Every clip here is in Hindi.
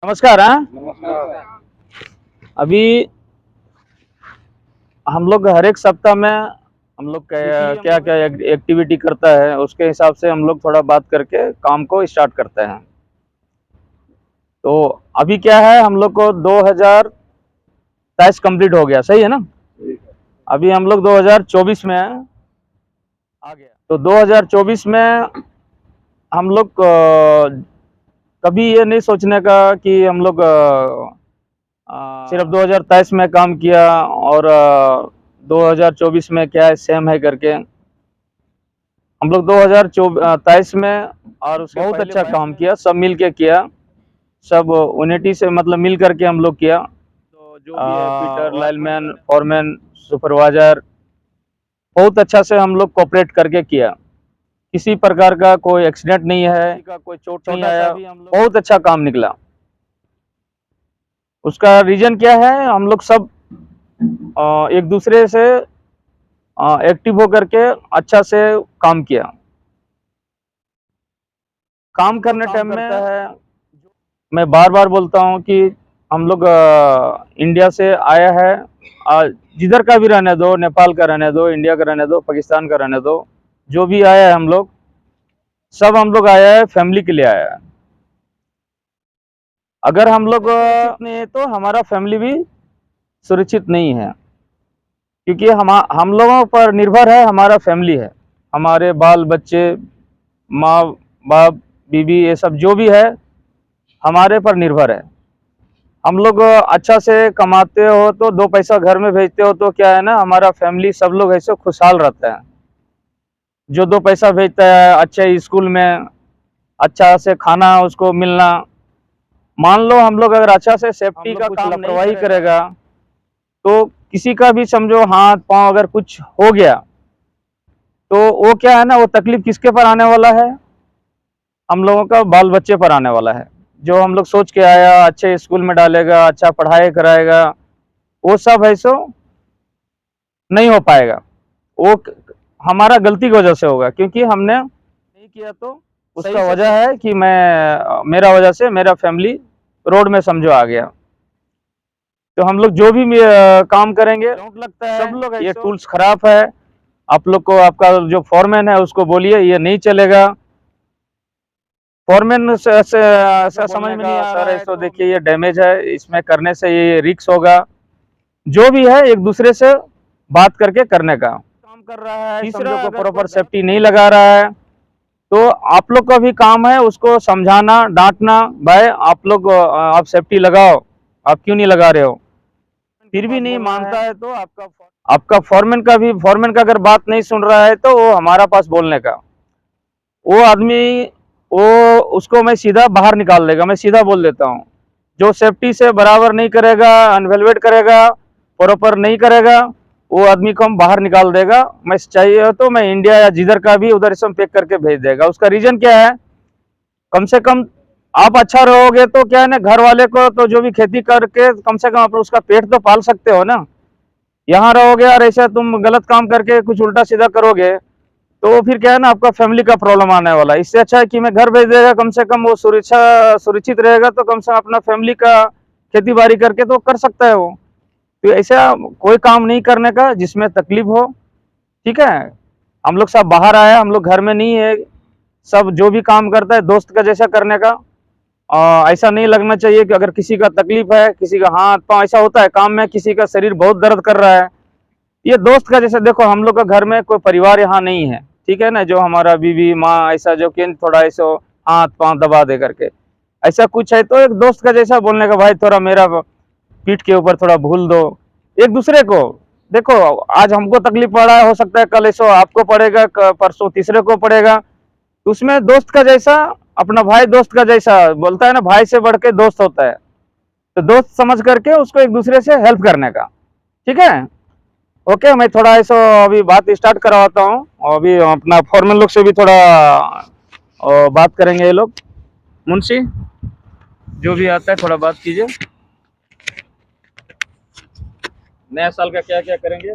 नमस्कार। हाँ, नमस्कार। अभी हम लोग हर एक सप्ताह में हम लोग क्या क्या एक्टिविटी करता है उसके हिसाब से हम लोग थोड़ा बात करके काम को स्टार्ट करते हैं। तो अभी क्या है, हम लोग को 2023 कंप्लीट हो गया, सही है ना। अभी हम लोग 2024 में आ गया। तो 2024 में हम लोग कभी ये नहीं सोचने का कि हम लोग सिर्फ 2023 में काम किया और 2024 में क्या है सेम है करके। हम लोग 2023 में और उसके बहुत अच्छा काम किया, सब मिल के किया, सब यूनिटी से मतलब मिल करके हम लोग किया। तो जो भी है पीटर, लाइनमैन, फॉरमैन, सुपरवाइजर, बहुत अच्छा से हम लोग कोऑपरेट करके किया। किसी प्रकार का कोई एक्सीडेंट नहीं है, का कोई चोट नहीं आया, बहुत अच्छा काम निकला। उसका रीजन क्या है, हम लोग सब एक दूसरे से एक्टिव होकर के अच्छा से काम किया। काम करने टाइम में मैं बार बार बोलता हूँ कि हम लोग इंडिया से आया है, जिधर का भी रहने दो, नेपाल का रहने दो, इंडिया का रहने दो, पाकिस्तान का रहने दो, जो भी आया है हम लोग सब हम लोग आया है फैमिली के लिए आया है। अगर हम लोग नहीं है तो हमारा फैमिली भी सुरक्षित नहीं है, क्योंकि हम लोगों पर निर्भर है हमारा फैमिली है, हमारे बाल बच्चे, माँ बाप, बीवी, ये सब जो भी है हमारे पर निर्भर है। हम लोग अच्छा से कमाते हो तो दो पैसा घर में भेजते हो तो क्या है ना, हमारा फैमिली सब लोग ऐसे खुशहाल रहता है। जो दो पैसा भेजता है अच्छे स्कूल में अच्छा से खाना उसको मिलना। मान लो हम लोग अगर अच्छा से सेफ्टी का काम लापरवाही करेगा तो किसी का भी समझो हाथ पांव अगर कुछ हो गया तो वो क्या है ना, वो तकलीफ किसके पर आने वाला है, हम लोगों का बाल बच्चे पर आने वाला है। जो हम लोग सोच के आया अच्छे स्कूल में डालेगा, अच्छा पढ़ाई कराएगा, वो सब ऐसो नहीं हो पाएगा। वो हमारा गलती की वजह से होगा, क्योंकि हमने नहीं किया। तो उसका वजह है कि मेरा वजह से मेरा फैमिली रोड में समझो आ गया। तो हम लोग जो भी काम करेंगे लगता है सब लोग ये टूल्स खराब है, आप लोग को आपका जो फॉरमैन है उसको बोलिए ये नहीं चलेगा। फॉरमैन से समझ में नहीं आ रहा है तो देखिए ये डैमेज है, इसमें करने से ये रिक्स होगा। जो भी है एक दूसरे से बात करके करने का काम कर रहा है। तीसरा को प्रॉपर सेफ्टी नहीं लगा रहा है तो आप लोग का भी काम है उसको समझाना, डांटना, भाई आप लोग आप सेफ्टी लगाओ, आप क्यों नहीं लगा रहे हो। फिर भी नहीं मानता है तो आपका फॉरमैन का अगर बात नहीं सुन रहा है तो वो हमारा पास बोलने का, वो आदमी वो उसको मैं सीधा बाहर निकाल देगा। मैं सीधा बोल देता हूँ, जो सेफ्टी से बराबर नहीं करेगा, अनवेलवेट करेगा, प्रॉपर नहीं करेगा, वो आदमी को हम बाहर निकाल देगा। मैं चाहिए तो मैं इंडिया या जिधर का भी उधर से पैक करके भेज देगा। उसका रीजन क्या है, कम से कम आप अच्छा रहोगे तो क्या है ना, घर वाले को तो जो भी खेती करके कम से कम आप उसका पेट तो पाल सकते हो ना। यहाँ रहोगे और ऐसा तुम गलत काम करके कुछ उल्टा सीधा करोगे तो फिर क्या है ना, आपका फैमिली का प्रॉब्लम आने वाला है। इससे अच्छा है कि मैं घर भेज देगा, कम से कम वो सुरक्षित रहेगा तो कम से कम अपना फैमिली का खेती बाड़ी करके तो कर सकता है वो। तो ऐसा कोई काम नहीं करने का जिसमें तकलीफ हो, ठीक है। हम लोग सब बाहर आए, हम लोग घर में नहीं है। सब जो भी काम करता है दोस्त का जैसा करने का। ऐसा नहीं लगना चाहिए कि अगर किसी का तकलीफ है, किसी का हाथ पाँव, ऐसा होता है काम में, किसी का शरीर बहुत दर्द कर रहा है, ये दोस्त का जैसे। देखो हम लोग का घर में कोई परिवार यहाँ नहीं है, ठीक है ना, जो हमारा बीवी माँ ऐसा जो कि थोड़ा ऐसा हाथ पाँव दबा दे करके ऐसा कुछ है तो एक दोस्त का जैसा बोलने का, भाई थोड़ा मेरा पीठ के ऊपर थोड़ा भूल दो एक दूसरे को। देखो आज हमको तकलीफ पड़ा है, हो सकता है कल ऐसा आपको पड़ेगा, परसों तीसरे को पड़ेगा। तो उसमें दोस्त का जैसा, अपना भाई दोस्त का जैसा बोलता है ना, भाई से बढ़ के दोस्त होता है। तो दोस्त समझ करके उसको एक दूसरे से हेल्प करने का, ठीक है। ओके, मैं थोड़ा ऐसा अभी बात स्टार्ट करवाता हूँ। अभी अपना फॉर्मल लोग से भी थोड़ा बात करेंगे। ये लोग मुंशी जो भी आता है थोड़ा बात कीजिए। नया साल का क्या क्या करेंगे,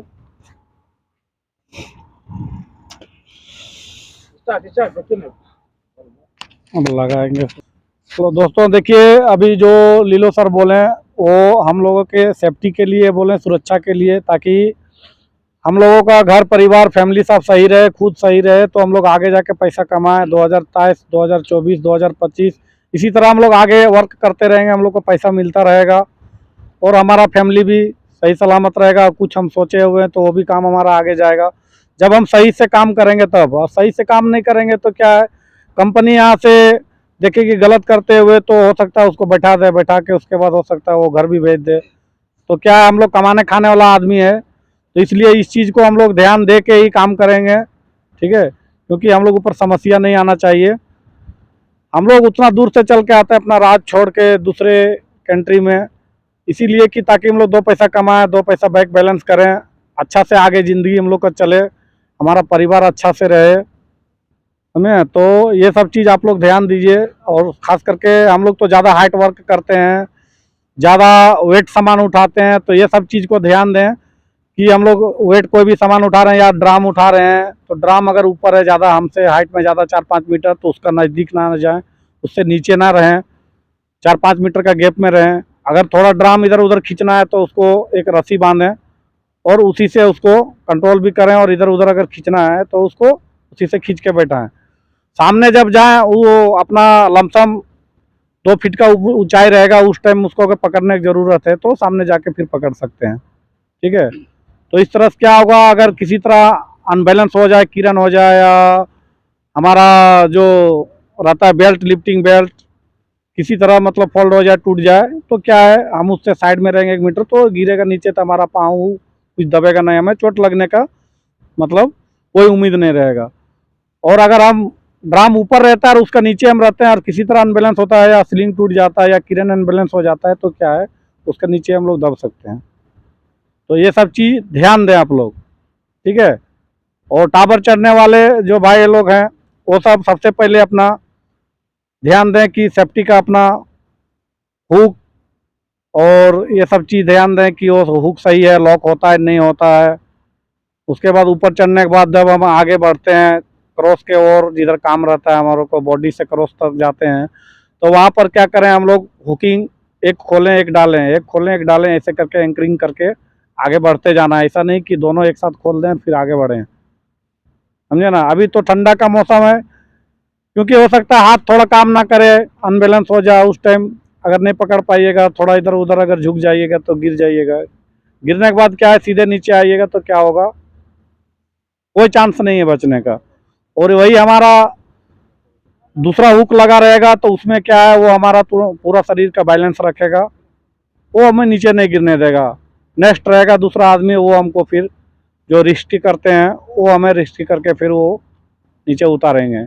स्टार्ट स्टार्ट। अब लगाएंगे। तो दोस्तों देखिए, अभी जो लीलो सर बोले हैं वो हम लोगों के सेफ्टी के लिए बोले, सुरक्षा के लिए, ताकि हम लोगों का घर परिवार फैमिली सब सही रहे, खुद सही रहे, तो हम लोग आगे जाके पैसा कमाएं। 2023, 2024, 2025 इसी तरह हम लोग आगे वर्क करते रहेंगे, हम लोग को पैसा मिलता रहेगा और हमारा फैमिली भी सही सलामत रहेगा। कुछ हम सोचे हुए हैं तो वो भी काम हमारा आगे जाएगा जब हम सही से काम करेंगे तब। और सही से काम नहीं करेंगे तो क्या है, कंपनी यहाँ से देखेगी गलत करते हुए तो हो सकता है उसको बैठा दे, बैठा के उसके बाद हो सकता है वो घर भी भेज दे। तो क्या है, हम लोग कमाने खाने वाला आदमी है, तो इसलिए इस चीज़ को हम लोग ध्यान दे के ही काम करेंगे, ठीक है, क्योंकि हम लोग ऊपर समस्या नहीं आना चाहिए। हम लोग उतना दूर से चल के आते हैं अपना राज्य छोड़ के दूसरे कंट्री में, इसीलिए कि ताकि हम लोग दो पैसा कमाएं, दो पैसा बैंक बैलेंस करें, अच्छा से आगे ज़िंदगी हम लोग का चले, हमारा परिवार अच्छा से रहे, हमें। तो ये सब चीज़ आप लोग ध्यान दीजिए। और ख़ास करके हम लोग तो ज़्यादा हार्ड वर्क करते हैं, ज़्यादा वेट सामान उठाते हैं, तो ये सब चीज़ को ध्यान दें कि हम लोग वेट कोई भी सामान उठा रहे हैं या ड्राम उठा रहे हैं तो ड्राम अगर ऊपर है ज़्यादा हमसे हाइट में ज़्यादा 4-5 मीटर, तो उसका नज़दीक ना जाएं, उससे नीचे ना रहें, 4-5 मीटर का गैप में रहें। अगर थोड़ा ड्राम इधर उधर खींचना है तो उसको एक रस्सी बांधें और उसी से उसको कंट्रोल भी करें, और इधर उधर अगर खींचना है तो उसको उसी से खींच के बैठाएं। सामने जब जाएं वो अपना लमसम 2 फीट का ऊंचाई रहेगा, उस टाइम उसको अगर पकड़ने की ज़रूरत है तो सामने जाके फिर पकड़ सकते हैं, ठीक है। तो इस तरह से क्या होगा, अगर किसी तरह अनबैलेंस हो जाए, किरण हो जाए, या हमारा जो रहता है बेल्ट, लिफ्टिंग बेल्ट किसी तरह मतलब फोल्ड हो जाए, टूट जाए, तो क्या है, हम उससे साइड में रहेंगे 1 मीटर, तो गिरेगा नीचे तो हमारा पाँव कुछ दबेगा नहीं, हमें चोट लगने का मतलब कोई उम्मीद नहीं रहेगा। और अगर हम ड्राम ऊपर रहता है और उसका नीचे हम रहते हैं और किसी तरह अनबैलेंस होता है या स्लिंग टूट जाता है या किरण अनबैलेंस हो जाता है तो क्या है, उसके नीचे हम लोग दब सकते हैं। तो ये सब चीज़ ध्यान दें आप लोग, ठीक है। और टावर चढ़ने वाले जो भाई लोग हैं वो सब सबसे पहले अपना ध्यान दें कि सेफ्टी का अपना हुक और ये सब चीज़ ध्यान दें कि वो हुक सही है, लॉक होता है नहीं होता है। उसके बाद ऊपर चढ़ने के बाद जब हम आगे बढ़ते हैं क्रॉस के ओर, जिधर काम रहता है हमारे को बॉडी से क्रॉस तक जाते हैं, तो वहाँ पर क्या करें, हम लोग हुकिंग एक खोलें एक डालें, एक खोलें एक डालें, ऐसे करके एंकरिंग करके आगे बढ़ते जाना है। ऐसा नहीं कि दोनों एक साथ खोल दें फिर आगे बढ़ें, समझे ना। अभी तो ठंडा का मौसम है, क्योंकि हो सकता है हाथ थोड़ा काम ना करे, अनबैलेंस हो जाए, उस टाइम अगर नहीं पकड़ पाइएगा, थोड़ा इधर उधर अगर झुक जाइएगा तो गिर जाइएगा। गिरने के बाद क्या है, सीधे नीचे आइएगा तो क्या होगा, कोई चांस नहीं है बचने का। और वही हमारा दूसरा हुक लगा रहेगा तो उसमें क्या है, वो हमारा पूरा शरीर का बैलेंस रखेगा, वो हमें नीचे नहीं गिरने देगा। नेक्स्ट रहेगा दूसरा आदमी, वो हमको फिर जो रिस्की करते हैं वो हमें रिस्की करके फिर वो नीचे उतारेंगे।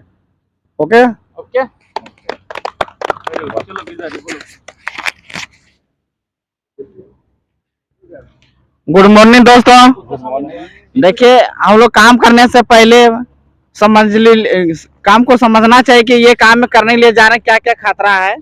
Okay okay. गुड मॉर्निंग दोस्तों। देखिए, हम लोग काम करने से पहले समझ काम को समझना चाहिए कि ये काम करने के लिए जा रहे हैं, क्या क्या खतरा है,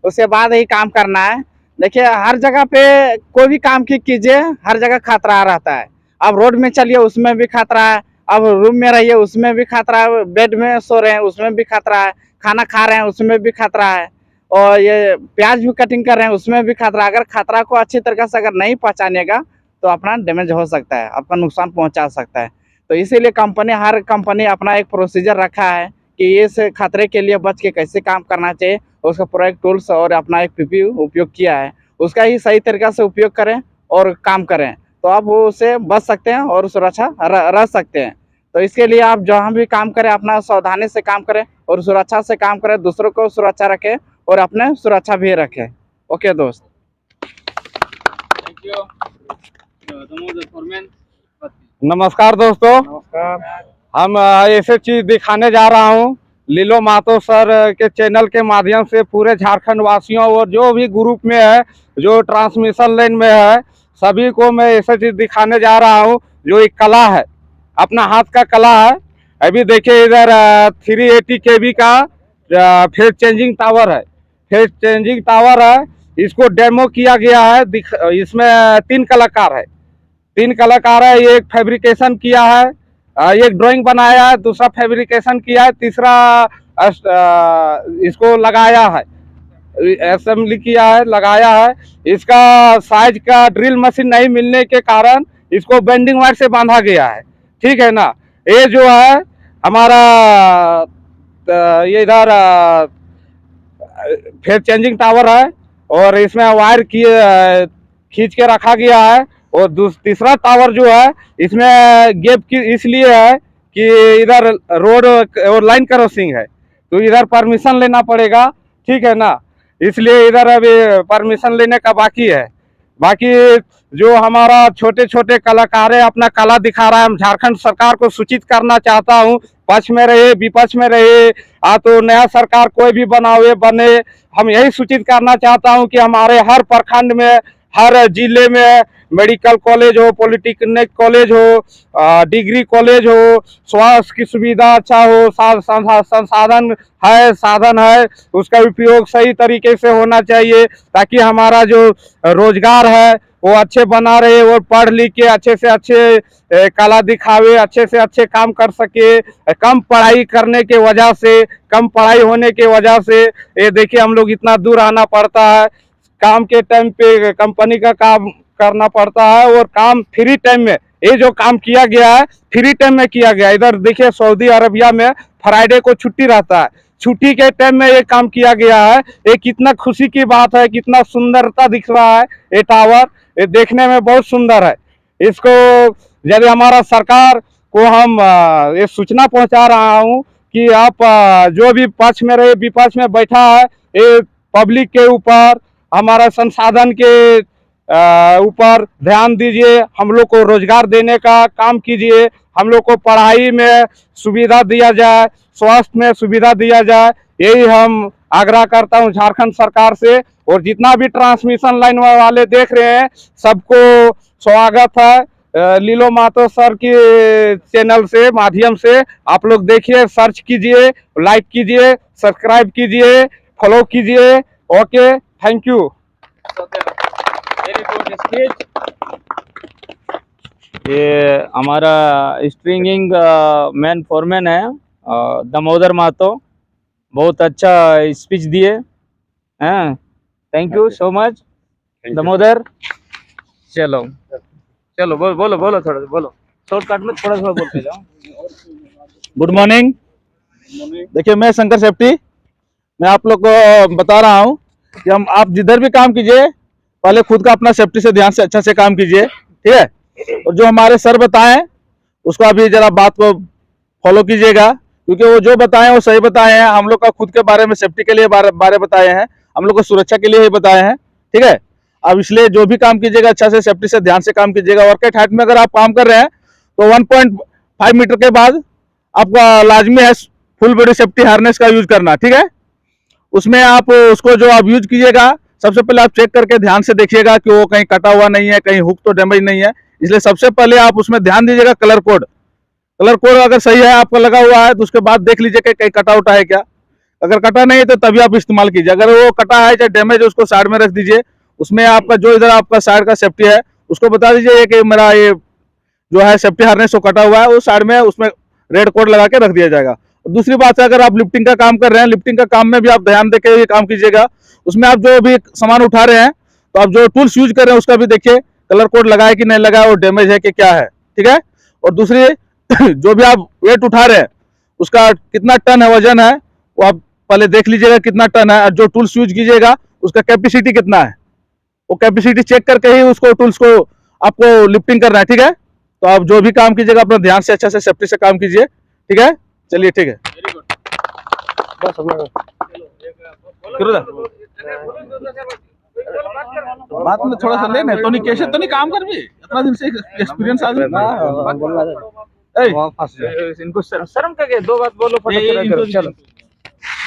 उसके बाद ही काम करना है। देखिए, हर जगह पे कोई भी काम कीजिए, हर जगह खतरा रहता है। अब रोड में चलिए उसमें भी खतरा है, अब रूम में रहिए उसमें भी खतरा है, बेड में सो रहे हैं उसमें भी खतरा है, खाना खा रहे हैं उसमें भी खतरा है, और ये प्याज भी कटिंग कर रहे हैं उसमें भी खतरा। अगर खतरा को अच्छी तरीके से अगर नहीं पहचानिएगा तो अपना डैमेज हो सकता है, आपका नुकसान पहुंचा सकता है। तो इसीलिए हर कंपनी अपना एक प्रोसीजर रखा है कि इस खतरे के लिए बच के कैसे काम करना चाहिए, उसका पूरा एक टूल्स और अपना एक पीपी उपयोग किया है, उसका ही सही तरीका से उपयोग करें और काम करें, तो आप उससे बच सकते हैं और सुरक्षा रह सकते हैं। तो इसके लिए आप जहाँ भी काम करें अपना सावधानी से काम करें और सुरक्षा से काम करें, दूसरों को सुरक्षा रखें और अपने सुरक्षा भी रखें। ओके दोस्त, थैंक यू। नमस्कार दोस्तों। नमस्कार। हम ऐसे चीज दिखाने जा रहा हूँ लीलो महतो सर के चैनल के माध्यम से पूरे झारखंड वासियों और जो भी ग्रुप में है, जो ट्रांसमिशन लाइन में है, सभी को मैं ऐसे चीज दिखाने जा रहा हूँ जो एक कला है, अपना हाथ का कला है। अभी देखिए इधर 380 kV का फेज चेंजिंग टावर है, फेज चेंजिंग टावर है, इसको डेमो किया गया है। इसमें 3 कलाकार है, 3 कलाकार है, एक फैब्रिकेशन किया है, एक ड्राइंग बनाया है, दूसरा फैब्रिकेशन किया है, तीसरा इसको लगाया है। असेंबली किया है, लगाया है। इसका साइज का ड्रिल मशीन नहीं मिलने के कारण इसको बेंडिंग वायर से बांधा गया है, ठीक है ना। ये जो है हमारा ये इधर फेज चेंजिंग टावर है और इसमें वायर की खींच के रखा गया है। और तीसरा टावर जो है इसमें गैप की इसलिए है कि इधर रोड और लाइन क्रॉसिंग है, तो इधर परमिशन लेना पड़ेगा, ठीक है ना। इसलिए इधर अभी परमिशन लेने का बाकी है। बाकी जो हमारा छोटे छोटे कलाकार है अपना कला दिखा रहा है, हम झारखंड सरकार को सूचित करना चाहता हूँ, पक्ष में रहे विपक्ष में रहे तो नया सरकार कोई भी बनावे बने, हम यही सूचित करना चाहता हूँ कि हमारे हर प्रखंड में, हर जिले में मेडिकल कॉलेज हो, पॉलिटेक्निक कॉलेज हो, डिग्री कॉलेज हो, स्वास्थ्य की सुविधा अच्छा हो, संसाधन है, साधन है, उसका उपयोग सही तरीके से होना चाहिए ताकि हमारा जो रोजगार है वो अच्छे बना रहे और पढ़ लिख के अच्छे से अच्छे कला दिखावे, अच्छे से अच्छे काम कर सके। कम पढ़ाई करने के वजह से, कम पढ़ाई होने के वजह से ये देखिए हम लोग इतना दूर आना पड़ता है, काम के टाइम पे कंपनी का काम करना पड़ता है और काम फ्री टाइम में, ये जो काम किया गया है फ्री टाइम में किया गया है। इधर देखिए सऊदी अरबिया में फ्राइडे को छुट्टी रहता है, छुट्टी के टाइम में ये काम किया गया है। ये कितना खुशी की बात है, कितना सुंदरता दिख रहा है ये टावर, ये देखने में बहुत सुंदर है। इसको यदि हमारा सरकार को हम ये सूचना पहुंचा रहा हूं कि आप जो भी पक्ष में रहे विपक्ष में बैठा है, ये पब्लिक के ऊपर, हमारा संसाधन के ऊपर ध्यान दीजिए, हम लोग को रोजगार देने का काम कीजिए, हम लोग को पढ़ाई में सुविधा दिया जाए, स्वास्थ्य में सुविधा दिया जाए, यही हम आग्रह करता हूं झारखंड सरकार से। और जितना भी ट्रांसमिशन लाइन वाले देख रहे हैं सबको स्वागत है। लीलो मातो सर की चैनल से माध्यम से आप लोग देखिए, सर्च कीजिए, लाइक कीजिए, सब्सक्राइब कीजिए, फॉलो कीजिए। Okay, thank you. ये हमारा स्ट्रिंगिंग मैन फोरमैन है दामोदर महतो, बहुत अच्छा स्पीच दिए हैं, thank you so much Damodar. चलो चलो बोलो बोलो बोलो, थोड़ा बोलो, शॉर्टकट में थोड़ा थोड़ा बोलते जाओ। Good morning. देखिए मैं शंकर सेफ्टी, मैं आप लोग को बता रहा हूँ कि आप जिधर भी काम कीजिए पहले खुद का अपना सेफ्टी से ध्यान से अच्छा से काम कीजिए, ठीक है। और जो हमारे सर बताएं उसको अभी जरा बात को फॉलो कीजिएगा, क्योंकि वो जो बताएं वो सही बताए हैं। हम लोग का खुद के बारे में सेफ्टी के लिए बारे बताए हैं, हम लोग को सुरक्षा के लिए ही बताए हैं, ठीक है। अब इसलिए जो भी काम कीजिएगा अच्छा से सेफ्टी से ध्यान से काम कीजिएगा। वर्केट हाइट में अगर आप काम कर रहे हैं तो 1.5 मीटर के बाद आपका लाजमी है फुल बॉडी सेफ्टी हार्नेस का यूज करना, ठीक है। उसमें आप उसको जो आप यूज कीजिएगा सबसे पहले आप चेक करके ध्यान से देखिएगा कि वो कहीं कटा हुआ नहीं है, कहीं हुक तो डैमेज नहीं है। इसलिए सबसे पहले आप उसमें ध्यान दीजिएगा कलर कोड अगर सही है आपका लगा हुआ है तो उसके बाद देख लीजिए कि कहीं कटा उटा है क्या। अगर कटा नहीं है तो तभी आप इस्तेमाल कीजिए, अगर वो कटा है चाहे डैमेज है उसको साइड में रख दीजिए। उसमें आपका जो इधर आपका साइड का सेफ्टी है उसको बता दीजिए कि मेरा ये जो है सेफ्टी हार्नेस वो कटा हुआ है, वो साइड में उसमें रेड कोड लगा के रख दिया जाएगा। दूसरी बात है, अगर आप लिफ्टिंग का काम कर रहे हैं, लिफ्टिंग का काम में भी आप ध्यान देके ये काम कीजिएगा। उसमें आप जो भी सामान उठा रहे हैं तो आप जो टूल्स यूज कर रहे हैं उसका भी देखिए कलर कोड लगा है कि नहीं लगा है, वो डैमेज है कि क्या है, ठीक है। और दूसरी जो भी आप वेट उठा रहे हैं उसका कितना टन है, वजन है, वो आप पहले देख लीजिएगा कितना टन है। और जो टूल्स यूज कीजिएगा उसका कैपेसिटी कितना है, वो कैपेसिटी चेक करके ही उसको टूल्स को आपको लिफ्टिंग करना है, ठीक है। तो आप जो भी काम कीजिएगा अपना ध्यान से अच्छा से सेफ्टी से काम कीजिए, ठीक है। चलिए ठीक है, बात में थोड़ा सा लेने तो नहीं कैसे तो नहीं काम कर भी इतना दिन से एक्सपीरियंस आदमी इनको शर्म का दो बात बोलो, फटाफट चलो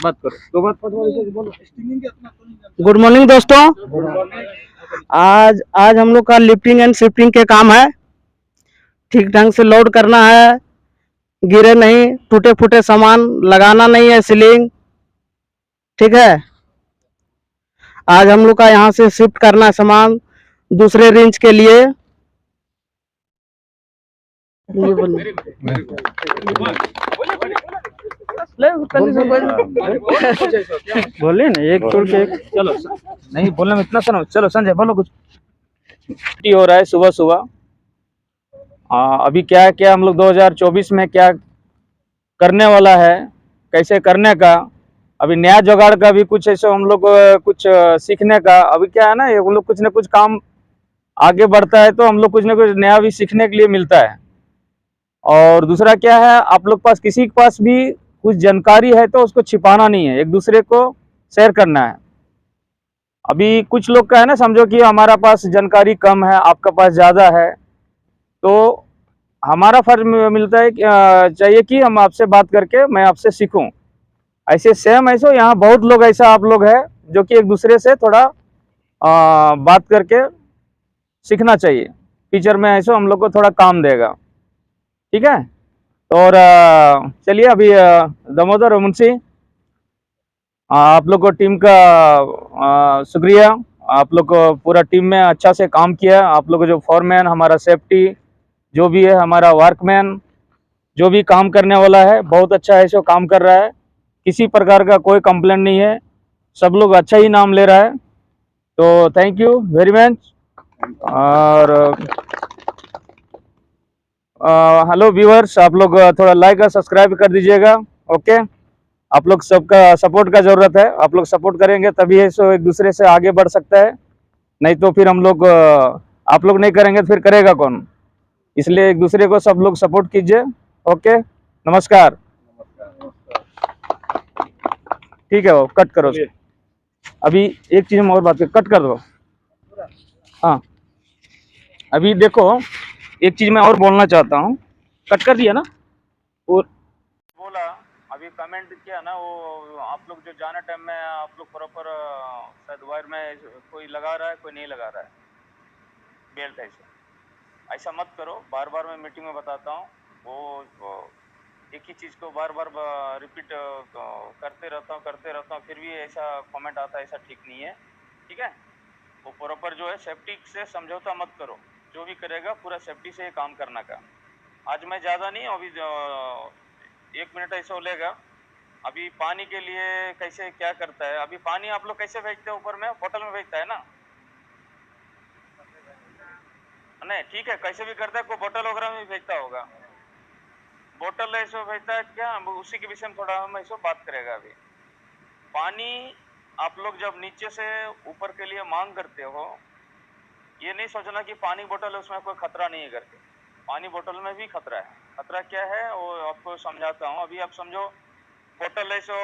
बात करो, दो बात बोलो। गुड मॉर्निंग दोस्तों, आज हम लोग का लिफ्टिंग एंड शिफ्टिंग के काम है। ठीक ढंग से लोड करना है, गिरे नहीं, टूटे फूटे सामान लगाना नहीं है, सीलिंग, ठीक है। आज हम लोग का यहाँ से शिफ्ट करना है सामान दूसरे रेंज के लिए। बोलिए ना, एक छोड़ के एक। चलो नहीं बोलने में इतना सुनो, चलो संजय बोलो कुछ। छुट्टी हो रहा है सुबह सुबह। अभी क्या क्या हम लोग 2024 में क्या करने वाला है, कैसे करने का, अभी नया जुगाड़ का भी कुछ ऐसे हम लोग कुछ सीखने का। अभी क्या है ना, ये हम लोग कुछ ना कुछ काम आगे बढ़ता है तो हम लोग कुछ ना कुछ नया भी सीखने के लिए मिलता है। और दूसरा क्या है, आप लोग पास किसी के पास भी कुछ जानकारी है तो उसको छिपाना नहीं है, एक दूसरे को शेयर करना है। अभी कुछ लोग का है ना, समझो कि हमारा पास जानकारी कम है, आपका पास ज़्यादा है, तो हमारा फर्ज मिलता है चाहिए कि हम आपसे बात करके मैं आपसे सीखूं। ऐसे सेम ऐसे यहाँ बहुत लोग ऐसा आप लोग है जो कि एक दूसरे से थोड़ा बात करके सीखना चाहिए। फ्यूचर में ऐसे हम लोग को थोड़ा काम देगा, ठीक है। और चलिए अभी दामोदर और मुंशी, आप लोग को टीम का शुक्रिया। आप लोग को पूरा टीम में अच्छा से काम किया। आप लोग को जो फॉरमैन, हमारा सेफ्टी जो भी है, हमारा वर्कमैन जो भी काम करने वाला है, बहुत अच्छा है, सो काम कर रहा है। किसी प्रकार का कोई कंप्लेंट नहीं है, सब लोग अच्छा ही नाम ले रहा है। तो थैंक यू वेरी मच। और हेलो व्यूअर्स, आप लोग थोड़ा लाइक और सब्सक्राइब कर दीजिएगा, ओके। आप लोग सबका सपोर्ट का ज़रूरत है, आप लोग सपोर्ट करेंगे तभी है सो एक दूसरे से आगे बढ़ सकता है, नहीं तो फिर हम लोग आप लोग नहीं करेंगे तो फिर करेगा कौन। इसलिए एक दूसरे को सब लोग सपोर्ट कीजिए, ओके। नमस्कार। ठीक है, वो कट करो। अभी एक चीज़ में और बात कट कर दो। हाँ अभी देखो, एक चीज़ मैं और बोलना चाहता हूँ। कट कर दिया ना, और बोला अभी कमेंट किया ना, वो आप लोग जो जाने टाइम में आप लोग प्रॉपर शायद वायर में कोई लगा रहा है, कोई नहीं लगा रहा है बेल्ट। ऐसा मत करो। बार बार मैं मीटिंग में बताता हूँ, वो एक ही चीज़ को बार बार रिपीट करते रहता हूँ, फिर भी ऐसा कमेंट आता है, ऐसा ठीक नहीं है, ठीक है। वो प्रॉपर जो है सेफ्टी से समझौता मत करो, जो भी करेगा पूरा सेफ्टी से काम करना का। आज मैं ज़्यादा नहीं, अभी 1 मिनट ऐसा लेगा। अभी पानी के लिए कैसे क्या करता है, अभी पानी आप लोग कैसे भेजते हैं, ऊपर में बोतल में भेजता है ना, नहीं ठीक है, कैसे भी करता है, कोई बोतल वगैरह में भेजता होगा, बोतल ऐसे भेजता है क्या, उसी के विषय में थोड़ा हम ऐसे बात करेगा। अभी पानी आप लोग जब नीचे से ऊपर के लिए मांग करते हो, ये नहीं सोचना कि पानी बोतल है उसमें कोई खतरा नहीं है करके। पानी बोतल में भी खतरा है। खतरा क्या है वो आपको समझाता हूँ। अभी आप समझो बोतल है सो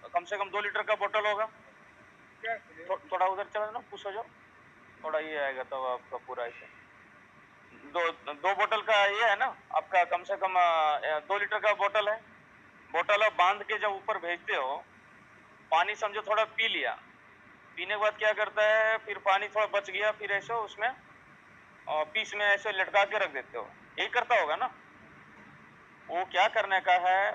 कम से कम 2 लीटर का बोतल होगा। थोड़ा उधर चला ना, पुश हो जाओ, थोड़ा ये आएगा तो आपका पूरा ऐसे दो बोतल का ये है ना आपका, कम से कम 2 लीटर का बोतल है। बोतल आप बांध के जब ऊपर भेजते हो, पानी समझो थोड़ा पी लिया, पीने के बाद क्या करता है, फिर पानी थोड़ा बच गया, फिर ऐसे उसमें पीस में ऐसे लटका के रख देते हो, यही करता होगा ना। वो क्या करने का है,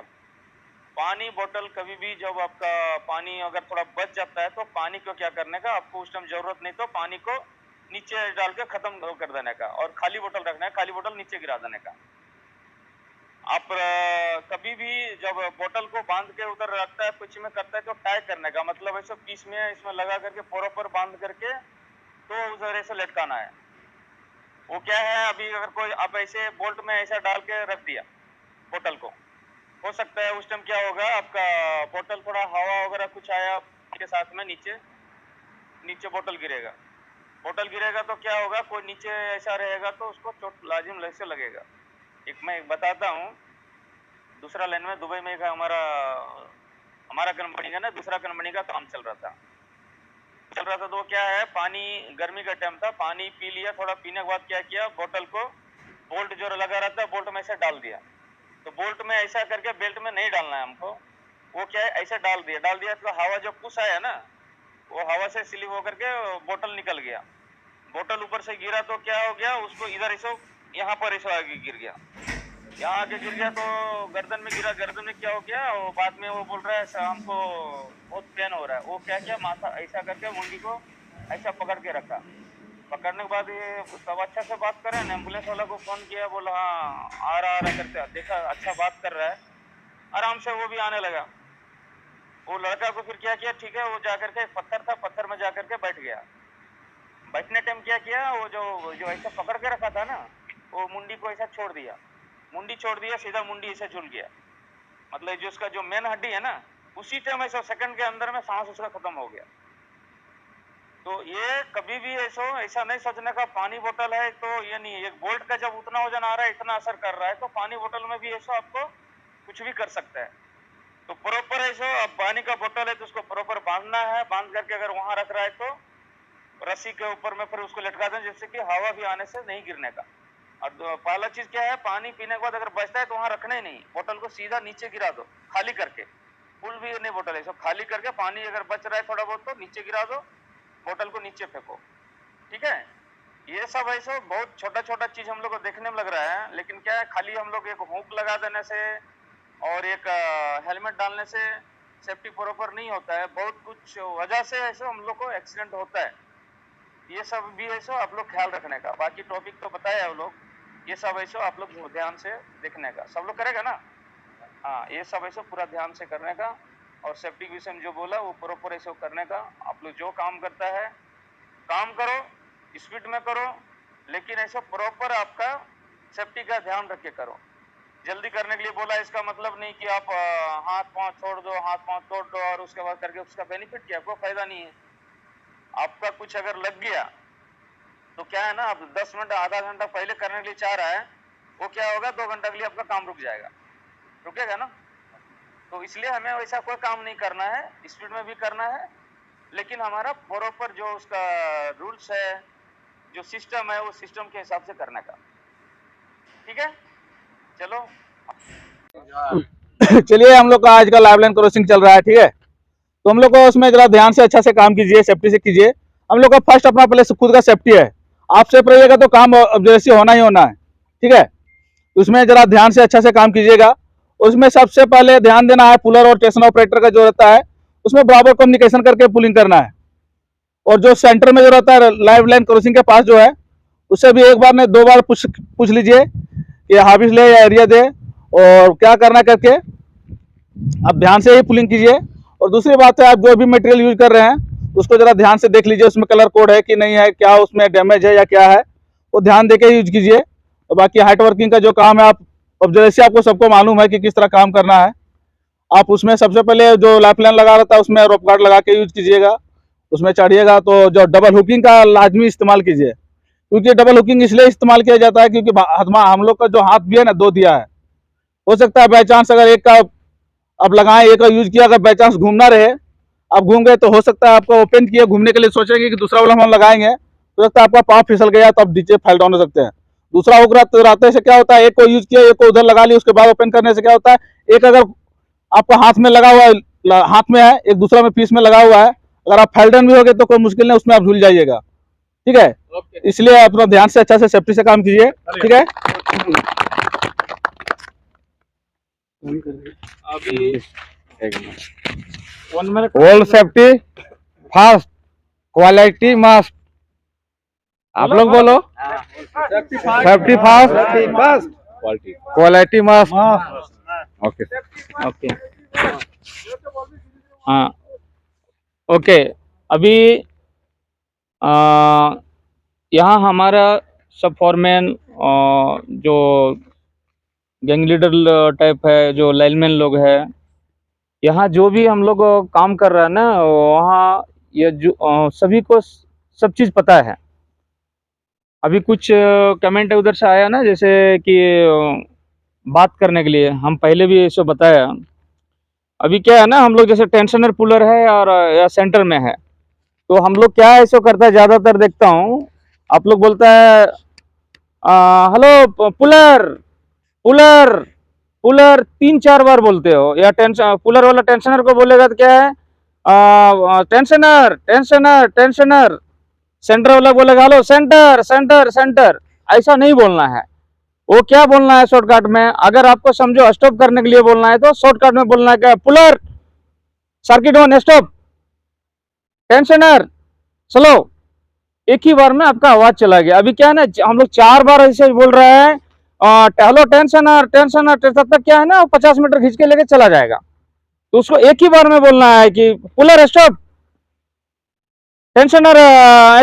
पानी बोतल कभी भी जब आपका पानी अगर थोड़ा बच जाता है तो पानी को क्या करने का, आपको उस टाइम जरूरत नहीं तो पानी को नीचे डाल के खत्म कर देने का, और खाली बोतल रखना है, खाली बोतल नीचे गिरा देने का। आप कभी भी जब बोतल को बांध के उधर रखता है, कुछ में करता है तो टाई करने का, मतलब ऐसे पीस में इसमें लगा करके प्रॉपर बांध करके तो उधर ऐसे लटकाना है। वो क्या है, अभी अगर कोई आप ऐसे बोल्ट में ऐसा डाल के रख दिया बोतल को, हो सकता है उस टाइम क्या होगा, आपका बोतल थोड़ा हवा वगैरह कुछ आया के साथ में नीचे बोतल गिरेगा। बोतल गिरेगा तो क्या होगा, कोई नीचे ऐसा रहेगा तो उसको चोट लाजिम से लगेगा। मैं बताता हूँ, दूसरा लाइन में दुबई में एक हमारा कंपनी का ना, दूसरा कंपनी का काम चल रहा था तो क्या है, पानी गर्मी का टाइम था, पानी पी लिया, थोड़ा पीने के बाद क्या किया, बोतल को बोल्ट जो लगा रहता है बोल्ट में ऐसे डाल दिया। तो बोल्ट में ऐसा करके बेल्ट में नहीं डालना है हमको, वो क्या है ऐसे डाल दिया तो हवा जो पुश आया ना, वो हवा से स्लिप होकर के बोतल निकल गया। बोतल ऊपर से गिरा तो क्या हो गया, उसको इधर ऐसे यहाँ पर ऐसे आगे गिर गया, यहाँ आगे गिर गया तो गर्दन में गिरा। गर्दन में क्या हो गया, वो बाद में वो बोल रहा है हमको बहुत पेन हो रहा है। वो क्या किया, माथा ऐसा करके मुंडी को ऐसा पकड़ के रखा। पकड़ने के बाद ये सब अच्छा से बात करें, एम्बुलेंस वाला को फोन किया, बोला हाँ आ रहा करते, देखा अच्छा बात कर रहा है आराम से वो भी आने लगा। वो लड़का को फिर क्या किया, ठीक है, वो जाकर के पत्थर था, पत्थर में जाकर के बैठ गया। बैठने टाइम क्या किया, वो जो ऐसा पकड़ के रखा था ना, वो मुंडी को ऐसा छोड़ दिया, मुंडी छोड़ दिया, सीधा मुंडी ऐसा झूल गया। मतलब जो उसका जो मेन हड्डी है ना, उसी टाइम ऐसा सेकंड के अंदर में सांस उसका खत्म हो गया। तो ये कभी भी ऐसा नहीं सोचने का पानी बोतल है तो ये नहीं है। एक बोल्ट का जब उतना वजन आ रहा है, इतना असर कर रहा है, तो पानी बोतल में भी ऐसा आपको कुछ भी कर सकता है। तो प्रॉपर अब पानी का बोतल है तो उसको प्रॉपर बांधना है, बांध करके अगर वहां रख रहा है तो रस्सी के ऊपर में फिर उसको लटका दें, जिससे कि हवा भी आने से नहीं गिरने का। और पहला चीज क्या है, पानी पीने के बाद अगर बचता है तो वहां रखना ही नहीं, बोतल को सीधा नीचे गिरा दो, खाली करके। फुल भी नहीं बोतल है, खाली करके पानी अगर बच रहा है थोड़ा बहुत तो नीचे गिरा दो, बोतल को नीचे फेंको, ठीक है। ये सब बहुत छोटा छोटा चीज हम लोग को देखने में लग रहा है, लेकिन क्या है, खाली हम लोग एक हुक लगा देने से और एक हेलमेट डालने से सेफ्टी प्रॉपर नहीं होता है। बहुत कुछ वजह से हम लोग को एक्सीडेंट होता है। ये सब भी आप लोग ख्याल रखने का। बाकी टॉपिक तो बताया वो लोग, ये सब आप लोग ध्यान से देखने का, सब लोग करेगा ना। हाँ, ये सब पूरा ध्यान से करने का, और सेफ्टी के विषय में जो बोला वो प्रॉपर करने का। आप लोग जो काम करता है काम करो, स्पीड में करो, लेकिन प्रॉपर आपका सेफ्टी का ध्यान रख के करो। जल्दी करने के लिए बोला, इसका मतलब नहीं कि आप हाथ पांव छोड़ दो, हाथ पांव तोड़ दो और उसके बाद करके उसका बेनिफिट क्या, आपको फायदा नहीं है। आपका कुछ अगर लग गया तो क्या है ना, आप 10 मिनट आधा घंटा पहले करने के लिए चाह रहा है, वो क्या होगा, 2 घंटा के लिए आपका काम रुक जाएगा, रुकेगा ना। तो इसलिए हमें वैसा कोई काम नहीं करना है, स्पीड में भी करना है, लेकिन हमारा प्रॉपर जो उसका रूल्स है, जो सिस्टम है, वो सिस्टम के हिसाब से करने का, ठीक है। चलो चलिए, हम लोग का आज का लाइव लाइन क्रॉसिंग चल रहा है, ठीक है। तो हम लोग को उसमें जरा ध्यान से अच्छा से काम कीजिए, सेफ्टी से कीजिए। हम लोग का फर्स्ट अपना पहले खुद का सेफ्टी है। आप सेफ रहिएगा तो काम जैसे होना ही होना है, ठीक है। उसमें जरा ध्यान से अच्छा से काम कीजिएगा। उसमें सबसे पहले ध्यान देना है, पुलर और स्टेशन ऑपरेटर का जो रहता है उसमें बराबर कम्युनिकेशन करके पुलिंग करना है। और जो सेंटर में जो रहता है लाइव लाइन क्रॉसिंग के पास जो है, उससे भी एक बार नहीं 2 बार पूछ लीजिए कि हाफिज ले या एरिया दे और क्या करना करके आप ध्यान से ही पुलिंग कीजिए। और दूसरी बात है, आप जो भी मटेरियल यूज कर रहे हैं उसको जरा ध्यान से देख लीजिए, उसमें कलर कोड है कि नहीं है, क्या उसमें डैमेज है या क्या है, वो ध्यान देके यूज कीजिए। और बाकी हाइट वर्किंग का जो काम है, आप अब जैसे आपको सबको मालूम है कि किस तरह काम करना है, आप उसमें सबसे पहले जो लाइफ लाइन लगा रहता है उसमें रोप गार्ड लगा के यूज कीजिएगा। उसमें चढ़िएगा तो जो डबल हुकिंग का लाजमी इस्तेमाल कीजिए, क्योंकि डबल हुकिंग इसलिए इस्तेमाल किया जाता है क्योंकि हम लोग का जो हाथ भी है ना, 2 दिया है। हो सकता है बाई चांस अगर एक का आप लगाएं, एक का यूज किया, अगर बाई चांस घूमना रहे, आप घूम गए तो हो सकता है आपको ओपन किए घूमने के लिए सोचेंगे कि दूसरा वाला हम लगाएंगे, हो सकता है आपका पाँव फिसल गया तो आप नीचे फैल डाउन हो सकते हैं। दूसरा हुक रहते से क्या होता है, एक को यूज किया, एक को उधर लगा लिया, उसके बाद ओपन करने से क्या होता है, एक अगर आपका हाथ में लगा हुआ है, हाथ में है, एक दूसरा में पीस में लगा हुआ है, अगर आप फैल डाउन भी हो गए तो कोई मुश्किल नहीं, उसमें आप झूल जाइएगा, ठीक है। इसलिए अपना ध्यान से अच्छा से सेफ्टी से काम कीजिए, ठीक है। अभी world safety first, quality must. आप लोग बोलो, safety first, quality must. Okay okay, हाँ, ओके। अभी यहाँ हमारा सब फॉरमैन जो गैंग लीडर टाइप है, जो लाइनमैन लोग है, यहाँ जो भी हम लोग काम कर रहा है ना, वहाँ ये जो सभी को सब चीज़ पता है। अभी कुछ कमेंट उधर से आया ना, जैसे कि बात करने के लिए हम पहले भी ऐसे बताया। अभी क्या है ना, हम लोग जैसे टेंशनर पुलर है और या सेंटर में है, तो हम लोग क्या ऐसे करता है, ज़्यादातर देखता हूँ आप लोग बोलता है हेलो पुलर पुलर पुलर 3-4 बार बोलते हो, या पुलर वाला टेंशनर को बोलेगा तो क्या है, टेंशनर टेंशनर टेंशनर। सेंटर वाला बोलेगा हेलो सेंटर सेंटर सेंटर। ऐसा नहीं बोलना है। वो क्या बोलना है शॉर्टकट में, अगर आपको समझो स्टॉप करने के लिए बोलना है तो शॉर्टकट में बोलना है क्या, puller circuit on stop, tensioner slow. एक ही बार में आपका आवाज चला गया। अभी क्या है ना, हम लोग 4 बार ऐसे बोल रहे हैं टहलो टेंशन तब तक क्या है ना 50 मीटर खींच के लेके चला जाएगा। तो उसको एक ही बार में बोलना है कि पुलर स्टॉप, टेंशनर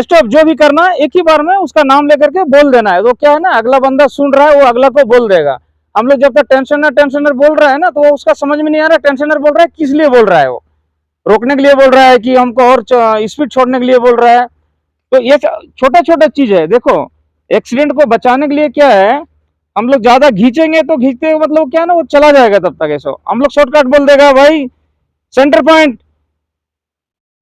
स्टॉप, जो भी करना है एक ही बार में उसका नाम लेकर के बोल देना है। तो क्या है ना अगला बंदा सुन रहा है वो अगला को बोल देगा। हम लोग जब तक टेंशनर बोल रहा है ना तो वो उसका समझ में नहीं आ रहा टेंशनर बोल रहा है किस लिए बोल रहा है, वो रोकने के लिए बोल रहा है कि हमको और स्पीड छोड़ने के लिए बोल रहा है। तो ये छोटा छोटा चीज है। देखो एक्सीडेंट को बचाने के लिए क्या है, हम लोग ज्यादा खींचेंगे तो खींचते मतलब क्या है ना वो चला जाएगा तब तक। ऐसा हम लोग शॉर्टकट बोल देगा भाई सेंटर पॉइंट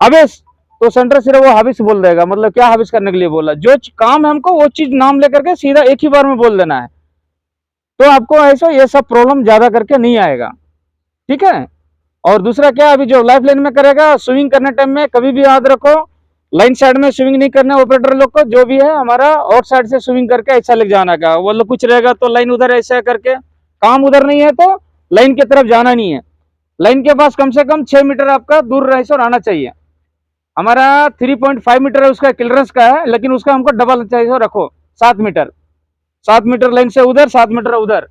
हाबिस, तो सेंटर सिर्फ वो हाबिस बोल देगा। मतलब क्या हाबिस करने के लिए बोला, जो काम है हमको वो चीज नाम लेकर के सीधा एक ही बार में बोल देना है। तो आपको ऐसा ये सब प्रॉब्लम ज्यादा करके नहीं आएगा, ठीक है। और दूसरा क्या, अभी जो लाइफ लाइन में करेगा स्विंग करने टाइम में कभी भी याद रखो लाइन साइड में स्विंग नहीं करना ऑपरेटर लोग को। जो भी है हमारा आउट साइड से स्विंग करके ऐसा लेके जाना का। वो लोग कुछ रहेगा तो लाइन उधर ऐसा करके, काम उधर नहीं है तो लाइन की तरफ जाना नहीं है। लाइन के पास कम से कम 6 मीटर आपका दूर रह और आना चाहिए। हमारा 3.5 मीटर है उसका क्लियरेंस का है, लेकिन उसका हमको डबल चाहिए रखो 7 मीटर। 7 मीटर लाइन से उधर, 7 मीटर उधर।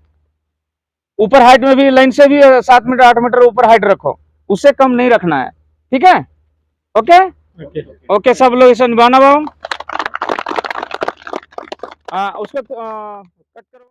ऊपर हाइट में भी लाइन से भी 7 मीटर 8 मीटर ऊपर हाइट रखो, उससे कम नहीं रखना है, ठीक है। ओके ओके सब लोग इसे निभाना बाबू। उसको कट करो।